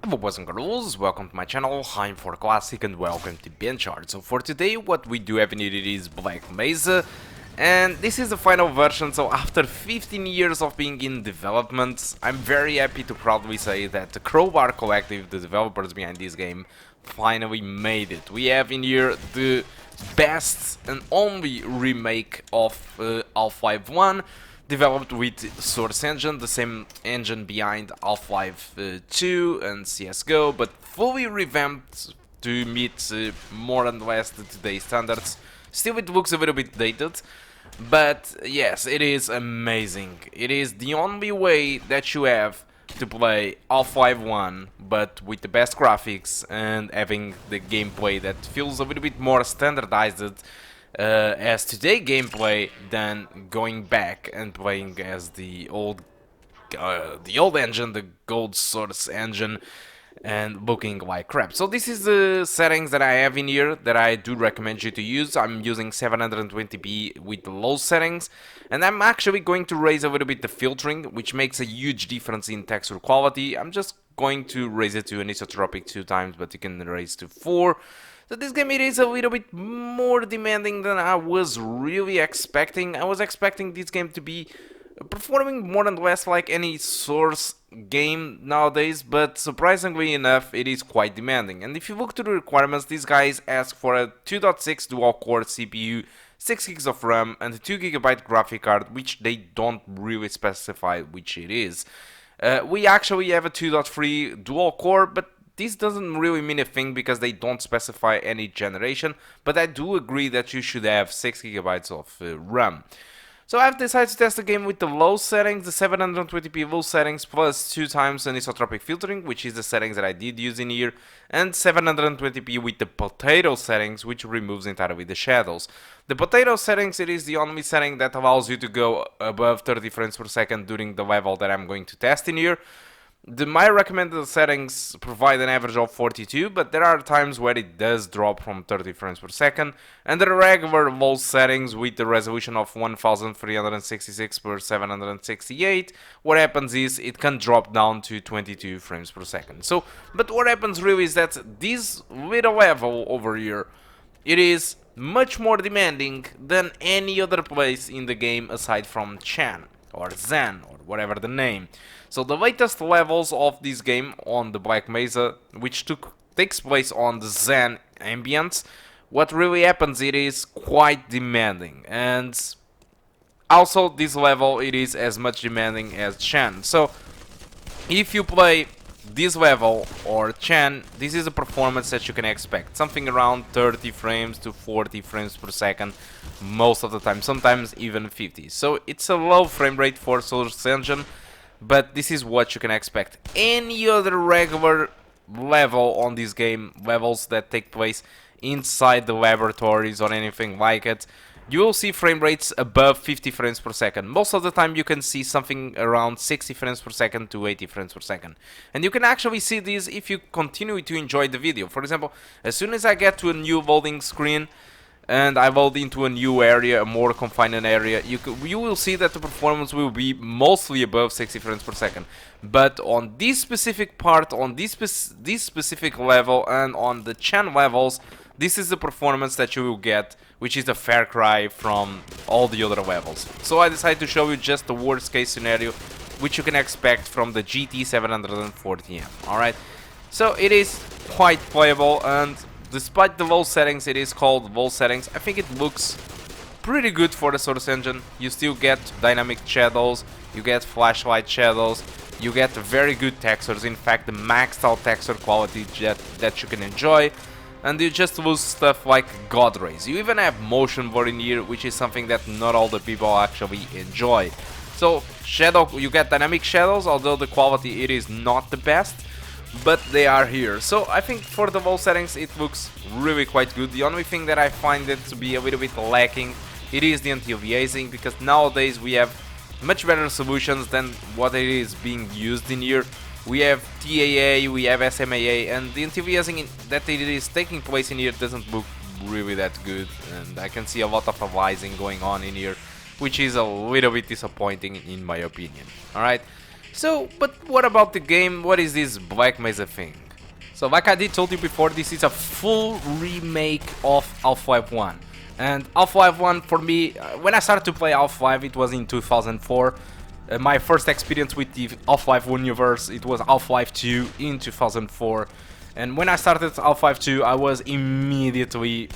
Hello boys and girls, welcome to my channel, I'm For Classic and welcome to BenchART. So for today what we do have needed is Black Mesa, and this is the final version. So after 15 years of being in development, I'm very happy to proudly say that the Crowbar Collective, the developers behind this game, finally made it. We have in here the best and only remake of Half-Life 1, developed with Source Engine, the same engine behind Half-Life 2 and CSGO, but fully revamped to meet more and less today's standards. Still, it looks a little bit dated, but yes, it is amazing. It is the only way that you have to play Half-Life 1, but with the best graphics and having the gameplay that feels a little bit more standardized as today gameplay than going back and playing as the old engine, the gold source engine, and looking like crap. So this is the settings that I have in here that I do recommend you to use. I'm using 720p with the low settings, and I'm actually going to raise a little bit the filtering, which makes a huge difference in texture quality. I'm just going to raise it to anisotropic 2 times, but you can raise to 4. So this game, it is a little bit more demanding than I was really expecting. I was expecting this game to be performing more and less like any Source game nowadays, but surprisingly enough, it is quite demanding. And if you look to the requirements, these guys ask for a 2.6 dual-core CPU, 6 gigs of RAM, and a 2 GB graphic card, which they don't really specify which it is. We actually have a 2.3 dual-core, but this doesn't really mean a thing because they don't specify any generation, but I do agree that you should have 6 GB of RAM. So I've decided to test the game with the low settings, the 720p low settings plus 2 times anisotropic filtering, which is the settings that I did use in here, and 720p with the potato settings, which removes entirely the shadows. The potato settings, it is the only setting that allows you to go above 30 frames per second during the level that I'm going to test in here. My recommended settings provide an average of 42, but there are times where it does drop from 30 frames per second, and the regular low settings with the resolution of 1366 per 768, what happens is it can drop down to 22 frames per second. So, but what happens really is that this little level over here, it is much more demanding than any other place in the game aside from Chan or Zen or whatever the name. So the latest levels of this game on the Black Mesa, which takes place on the Zen ambience, what really happens, it is quite demanding. And also this level, it is as much demanding as Chan. So if you play this level or Chan, this is a performance that you can expect. Something around 30 frames to 40 frames per second most of the time, sometimes even 50. So it's a low frame rate for Source Engine, but this is what you can expect. Any other regular level on this game, levels that take place inside the laboratories or anything like it, you will see frame rates above 50 frames per second. Most of the time you can see something around 60 frames per second to 80 frames per second. And you can actually see this if you continue to enjoy the video. For example, as soon as I get to a new loading screen and I load into a new area, a more confined area, you will see that the performance will be mostly above 60 frames per second. But on this specific part, on this specific level, and on the Chan levels, this is the performance that you will get, which is a far cry from all the other levels. So I decided to show you just the worst case scenario, which you can expect from the GT 740M. Alright, so it is quite playable, and despite the low settings, it is called low settings. I think it looks pretty good for the Source Engine. You still get dynamic shadows, you get flashlight shadows, you get very good textures, in fact the maxed out texture quality that you can enjoy, and you just lose stuff like God rays. You even have motion blur in here, which is something that not all the people actually enjoy. So you get dynamic shadows, although the quality it is not the best, but they are here. So I think for the low settings it looks really quite good. The only thing that I find it to be a little bit lacking, it is the anti-aliasing, because nowadays we have much better solutions than what it is being used in here. We have TAA, we have SMAA, and the anti-aliasing that it is taking place in here doesn't look really that good, and I can see a lot of aliasing going on in here, which is a little bit disappointing in my opinion. Alright, So, but what about the game? What is this Black Mesa thing? So, like I did told you before, this is a full remake of Half-Life 1. And Half-Life 1 for me, when I started to play Half-Life, it was in 2004. My first experience with the Half-Life universe, it was Half-Life 2 in 2004. And when I started Half-Life 2, I was immediately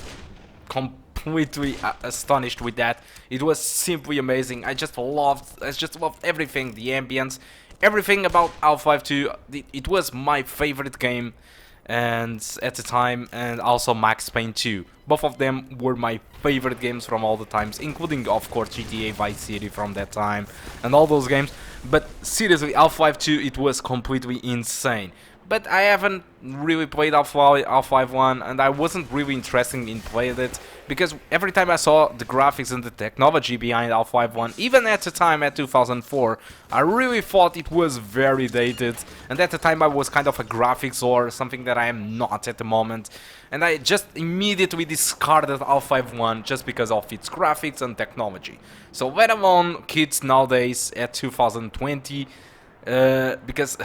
completely astonished with that. It was simply amazing. I just loved everything, the ambience, everything about Half-Life 2. It was my favorite game and at the time, and also Max Payne 2. Both of them were my favorite games from all the times, including of course GTA Vice City from that time and all those games. But seriously, Half-Life 2, it was completely insane. But I haven't really played Half-Life 1, and I wasn't really interested in playing it, because every time I saw the graphics and the technology behind Half-Life 1, even at the time at 2004, I really thought it was very dated, and at the time I was kind of a graphics whore, something that I am not at the moment, and I just immediately discarded Half-Life 1 just because of its graphics and technology. So let alone kids nowadays at 2020, because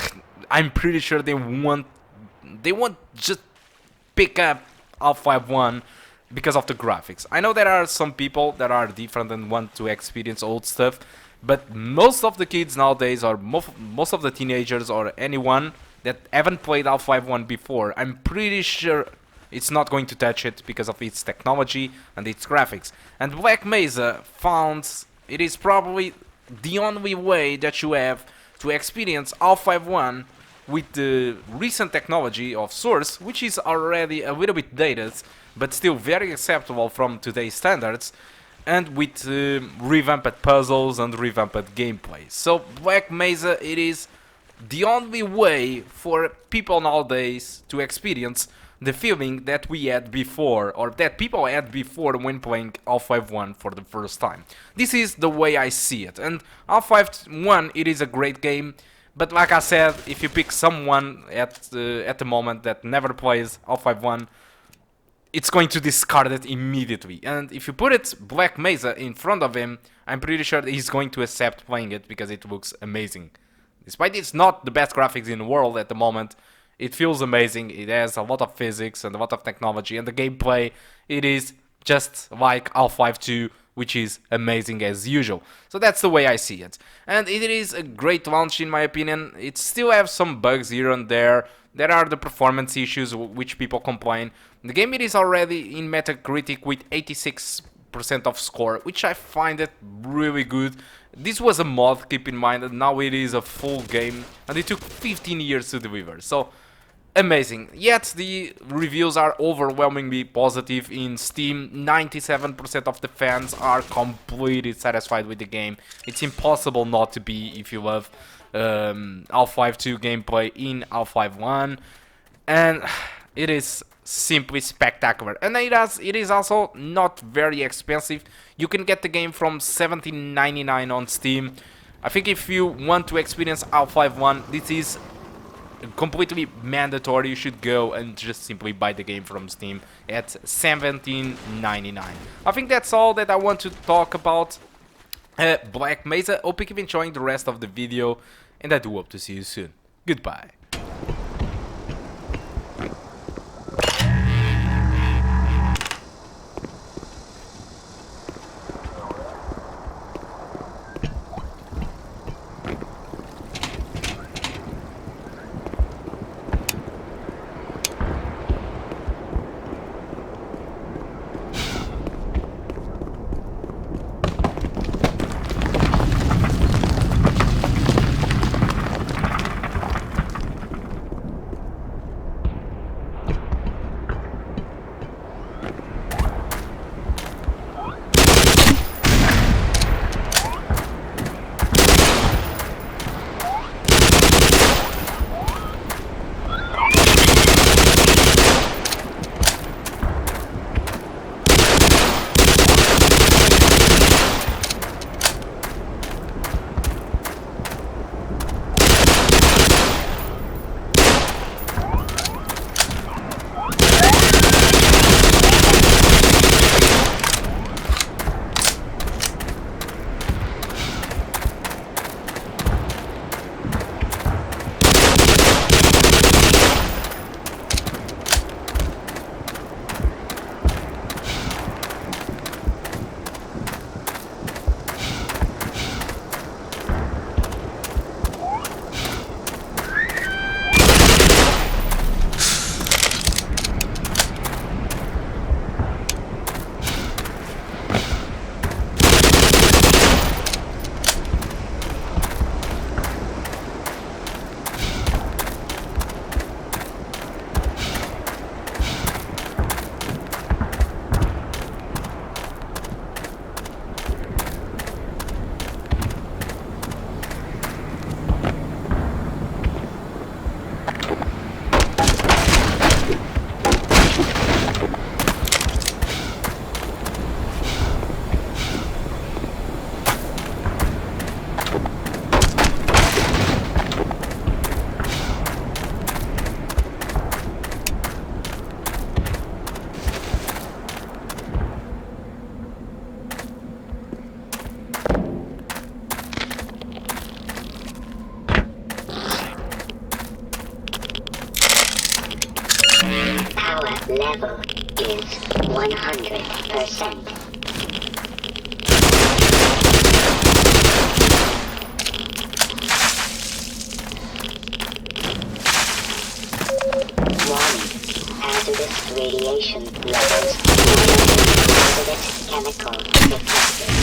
I'm pretty sure they won't just pick up Half-Life 1 because of the graphics. I know there are some people that are different and want to experience old stuff, but most of the kids nowadays, or most of the teenagers or anyone that haven't played Half-Life 1 before, I'm pretty sure it's not going to touch it because of its technology and its graphics. And Black Mesa found it is probably the only way that you have to experience Half-Life 1 with the recent technology of Source, which is already a little bit dated, but still very acceptable from today's standards, and with revamped puzzles and revamped gameplay. So Black Mesa, it is the only way for people nowadays to experience the feeling that we had before, or that people had before when playing Half-Life 1 for the first time. This is the way I see it, and Half-Life 1, it is a great game, but like I said, if you pick someone at the moment that never plays Half-Life 1, it's going to discard it immediately. And if you put it Black Mesa in front of him, I'm pretty sure that he's going to accept playing it because it looks amazing. Despite it's not the best graphics in the world at the moment, it feels amazing. It has a lot of physics and a lot of technology, and the gameplay, it is just like Half-Life 2, which is amazing as usual. So that's the way I see it. And it is a great launch in my opinion. It still has some bugs here and there. There are the performance issues which people complain. The game, it is already in Metacritic with 86% of score, which I find it really good. This was a mod, keep in mind, and now it is a full game, and it took 15 years to deliver. So amazing. Yet the reviews are overwhelmingly positive in Steam. 97% of the fans are completely satisfied with the game. It's impossible not to be if you love Half-Life 2 gameplay in Half-Life 1, and it is simply spectacular. And it is also not very expensive. You can get the game from $17.99 on Steam. I think if you want to experience Half-Life 1, this is completely mandatory. You should go and just simply buy the game from Steam at $17.99. I think that's all that I want to talk about Black Mesa. Hope you keep enjoying the rest of the video, and I do hope to see you soon. Goodbye. Power level is 100%. Hazardous radiation levels. Hazardous chemical detected.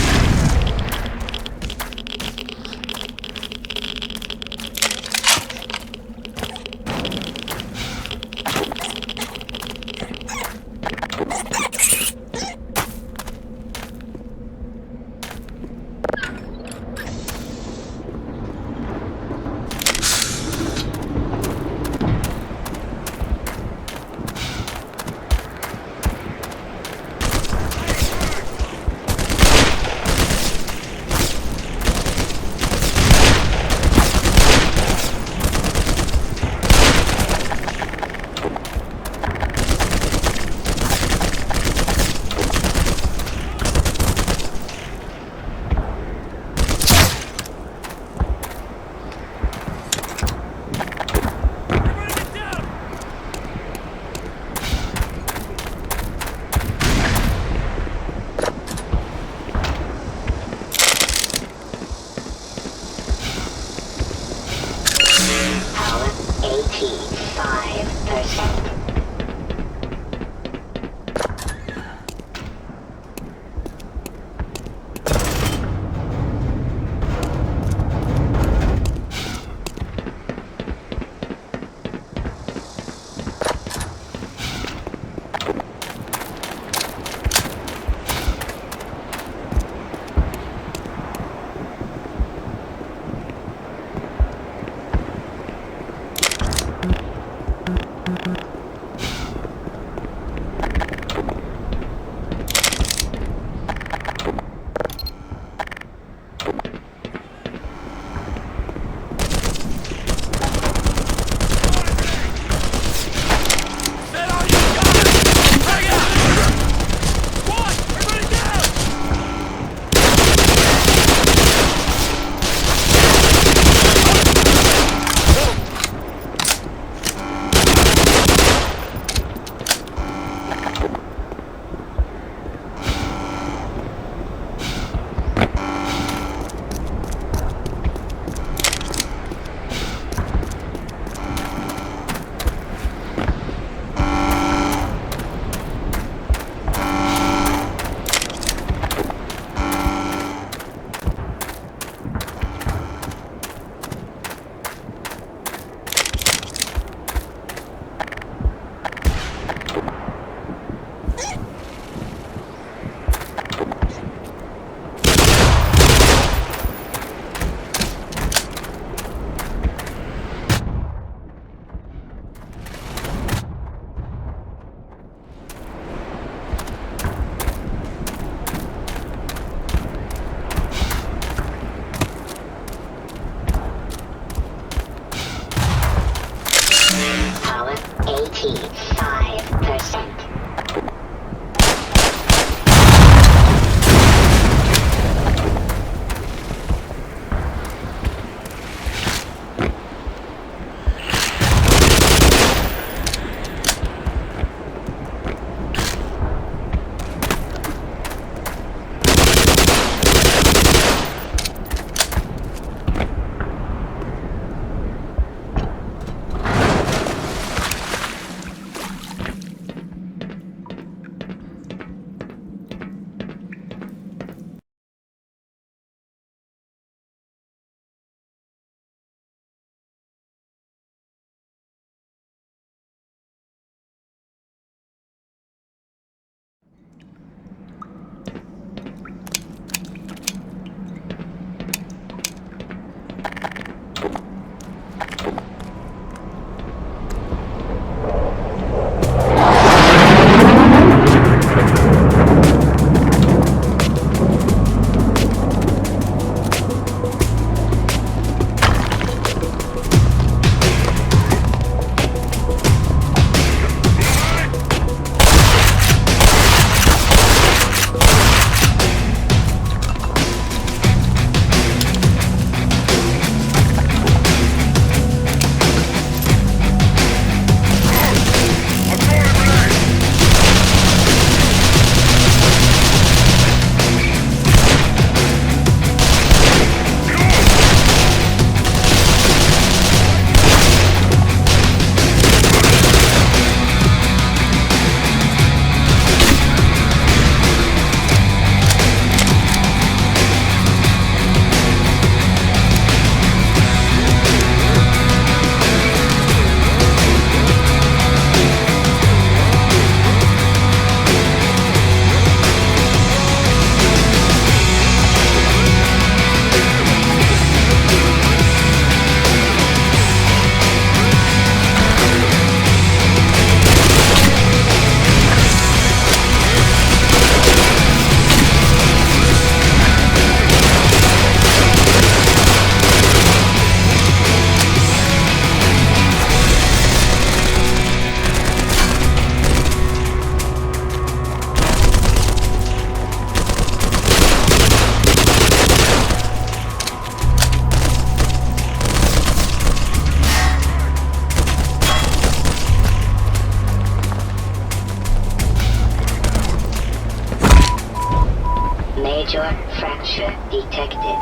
Major fracture detected.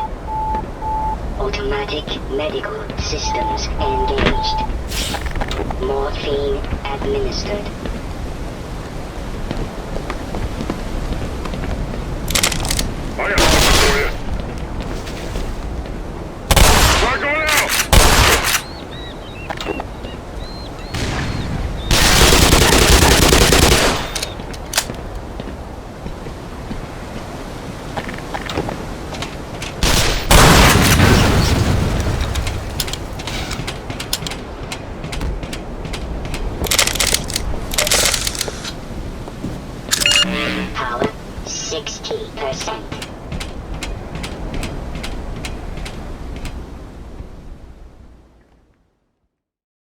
Automatic medical systems engaged. Morphine administered. I got something for you. Start going out! Power 60%.